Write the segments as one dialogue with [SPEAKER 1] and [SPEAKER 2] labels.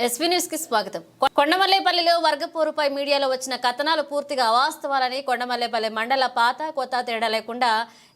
[SPEAKER 1] SV news కి స్వాగతం. కొండమల్లేపల్లిలో వర్గపోరుపై మీడియాలో వచ్చిన కథనాలు పూర్తిగా అవాస్తవాలని కొండమల్లేపల్లి మండల పాత కొత్త తేడా లేకుండా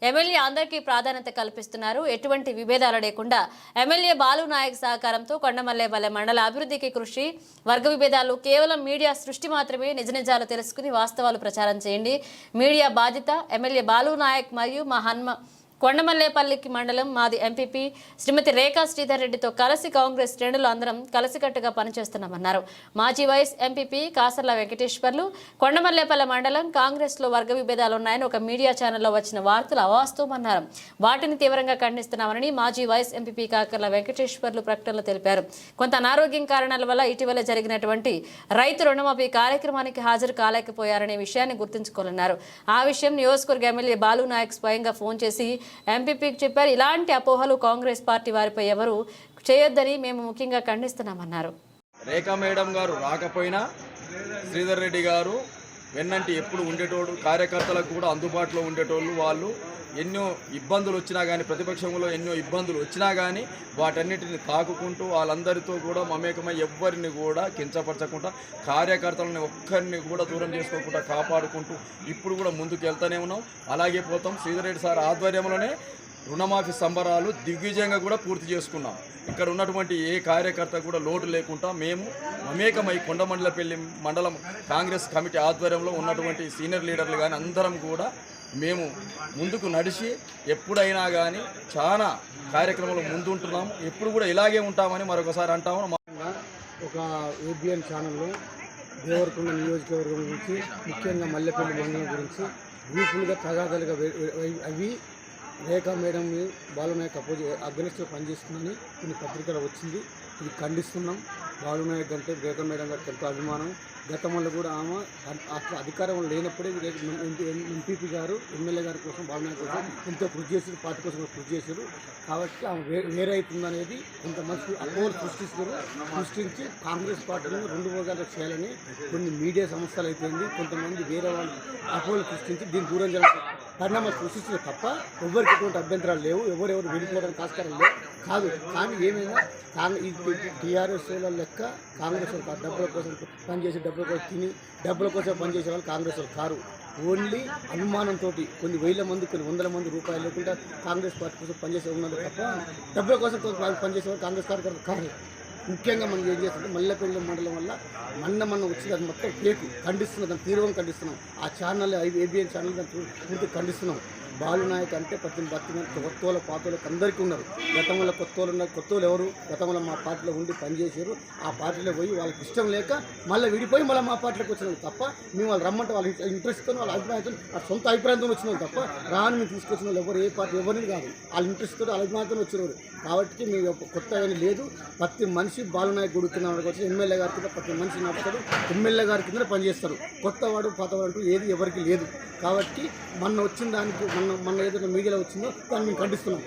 [SPEAKER 1] ఎమ్మెల్యే అందరికీ ప్రాధాన్యత కల్పిస్తున్నారు. ఎటువంటి విభేదాలు లేకుండా ఎమ్మెల్యే బాలు నాయక్ సహకారంతో కొండమల్లేపల్లి మండల అభివృద్ధికి కృషి. వర్గ విభేదాలు కేవలం మీడియా సృష్టి మాత్రమే. నిజ నిజాలు తెలుసుకుని వాస్తవాలు ప్రచారం చేయండి. మీడియా బాధ్యత. ఎమ్మెల్యే బాలు నాయక్ మరియు మా హన్మ కొండమల్లేపల్లికి మండలం మాది ఎంపీపీ శ్రీమతి రేఖా శ్రీధర్ రెడ్డితో కలిసి కాంగ్రెస్ శ్రేణులు అందరం కలిసికట్టుగా పనిచేస్తున్నామన్నారు. మాజీ వైస్ ఎంపీపీ కాసర్ల వెంకటేశ్వర్లు కొండమల్లేపల్లి మండలం కాంగ్రెస్లో వర్గ విభేదాలు ఉన్నాయని ఒక మీడియా ఛానల్లో వచ్చిన వార్తలు అవాస్తవమన్నారు. వాటిని తీవ్రంగా ఖండిస్తున్నామని మాజీ వైస్ ఎంపీపీ కాకర్ల వెంకటేశ్వర్లు ప్రకటనలో తెలిపారు. కొంత అనారోగ్యం కారణాల వల్ల ఇటీవల జరిగినటువంటి రైతు రుణమాఫీ కార్యక్రమానికి హాజరు కాలేకపోయారనే విషయాన్ని గుర్తుంచుకోవాలన్నారు. ఆ విషయం నియోజకవర్గ ఎమ్మెల్యే బాలు నాయక్ స్వయంగా ఫోన్ చేసి ఎంపీపీకి చెప్పారు. ఇలాంటి అపోహలు కాంగ్రెస్ పార్టీ వారిపై ఎవరు చేయొద్దని మేము ముఖ్యంగా ఖండిస్తున్నామన్నారు.
[SPEAKER 2] రేఖా మేడం గారు రాకపోయినా శ్రీధర్ రెడ్డి గారు వెన్నంటి ఎప్పుడు ఉండేటోడు, కార్యకర్తలకు కూడా అందుబాటులో ఉండేటోళ్ళు. వాళ్ళు ఎన్నో ఇబ్బందులు వచ్చినా కానీ, ప్రతిపక్షంలో ఎన్నో ఇబ్బందులు వచ్చినా కానీ వాటన్నిటిని తాకుకుంటూ వాళ్ళందరితో కూడా మమేకమై ఎవ్వరిని కూడా కించపరచకుండా, కార్యకర్తలని ఒక్కరిని కూడా దూరం చేసుకోకుండా కాపాడుకుంటూ ఇప్పుడు కూడా ముందుకు వెళ్తూనే ఉన్నాం. అలాగే పోతాం. శ్రీధర్ రెడ్డి సార్ ఆధ్వర్యంలోనే రుణమాఫీ సంబరాలు దిగ్విజయంగా కూడా పూర్తి చేసుకున్నాం. ఇక్కడ ఉన్నటువంటి ఏ కార్యకర్త కూడా లోటు లేకుండా మేము మమేకమై కొండమల్లేపల్లి మండలం కాంగ్రెస్ కమిటీ ఆధ్వర్యంలో ఉన్నటువంటి సీనియర్ లీడర్లు కానీ అందరం కూడా మేము ముందుకు నడిచి ఎప్పుడైనా కానీ చాలా కార్యక్రమాలు ముందుంటున్నాము. ఎప్పుడు కూడా ఇలాగే ఉంటామని మరొకసారి అంటాము.
[SPEAKER 3] ఒక ఏబిఎన్ ఛానల్లో దేవరకొండ నియోజకవర్గం గురించి, ముఖ్యంగా మల్లెపల్లి మండలం గురించి గ్రూపులుగా తగాదాలుగా అవి రేఖా మేడం బాలునాయక్ అగ్రెస్ట్గా పనిచేస్తుందని కొన్ని పత్రికలు వచ్చింది. ఇది ఖండిస్తున్నాం. బాలునాయక్ అంటే రేఖా మేడం గారికి ఎంతో అభిమానం. గతంలో కూడా ఆమె అట్లా అధికారం లేనప్పుడే ఎంపీపీ గారు ఎమ్మెల్యే గారి కోసం బాలునాయక్ కోసం ఎంతో కృషి చేశారు, పార్టీ కోసం కృషి చేశారు. కాబట్టి ఆమె వేరే అవుతుందనేది కొంతమంది అపోహలు సృష్టించి కాంగ్రెస్ పార్టీని రెండు వర్గాలు చేయాలని కొన్ని మీడియా సంస్థలు అయిపోయింది. కొంతమంది వేరే వాళ్ళు అపోహలు సృష్టించి దీన్ని దూరం చేయాలని పరిణామాలు సృష్టించిన తప్ప ఎవరికి ఎటువంటి అభ్యంతరాలు లేవు. ఎవరెవరు వెళ్ళిపోవడానికి ఆస్కారం లేవు కాదు. కానీ ఏమైనా ఈ టీఆర్ఎస్ లెక్క కాంగ్రెస్ వాళ్ళు డబ్బుల కోసం పనిచేసి డబ్బుల కోసం తిని డబ్బుల కోసం పనిచేసే వాళ్ళు కాంగ్రెస్ వాళ్ళు కారు. ఓన్లీ అభిమానంతో కొన్ని వేల మంది, కొన్ని వందల మంది రూపాయలు లేకుండా కాంగ్రెస్ పార్టీ కోసం పనిచేసే ఉన్నారు తప్ప డబ్బుల కోసం పనిచేసేవాళ్ళు కాంగ్రెస్ కార్యకర్తలు కాదు. ముఖ్యంగా మనం ఏం చేస్తుంటే మల్లెపల్లి మండలం వల్ల మొన్న వచ్చింది. అది మొత్తం ఫేక్. ఖండిస్తున్నాం, దాన్ని తీవ్రంగా ఖండిస్తున్నాం. ఆ ఛానల్ ఏబిఎన్ ఛానల్ దాన్ని పూర్తిగా ఖండిస్తున్నాం. బాలు నాయక్ అంటే ప్రతి కొత్తోళ్ళ పాతోళ్ళకి అందరికీ ఉన్నారు. గతంలో కొత్తోళ్ళు ఉన్నారు. కొత్తోళ్ళు ఎవరు గతంలో మా పార్టీలో ఉండి పనిచేసారు. ఆ పార్టీలో పోయి వాళ్ళకి ఇష్టం లేక మళ్ళీ విడిపోయి మళ్ళీ మా పార్టీలోకి వచ్చినారు తప్ప మేము వాళ్ళు రమ్మంటే వాళ్ళ ఇంట్రెస్ట్తో, వాళ్ళ అభిప్రాయంతో, వాళ్ళ సొంత అభిప్రాయంతో వచ్చినాం తప్ప రాని మేము తీసుకొచ్చిన వాళ్ళు ఎవరు ఏ పార్టీ ఎవరిని కాదు. వాళ్ళ ఇంట్రెస్ట్తో, వాళ్ళ అభిప్రాయంతో వచ్చినారు. కాబట్టి మేము కొత్త ఏమీ లేదు. ప్రతి మనిషి బాలు నాయక్ గుడుతున్నాడు వచ్చి ఎమ్మెల్యే గారి కింద ప్రతి మనిషి నడుస్తాడు. ఎమ్మెల్యే గారి కింద పనిచేస్తారు. కొత్తవాడు పాతవాడు అంటూ ఏది ఎవరికి లేదు. కాబట్టి మొన్న వచ్చిన దానికి మొన్న ఏదైనా మీడియాలో వచ్చిందో దాన్ని మేము ఖండిస్తున్నాం.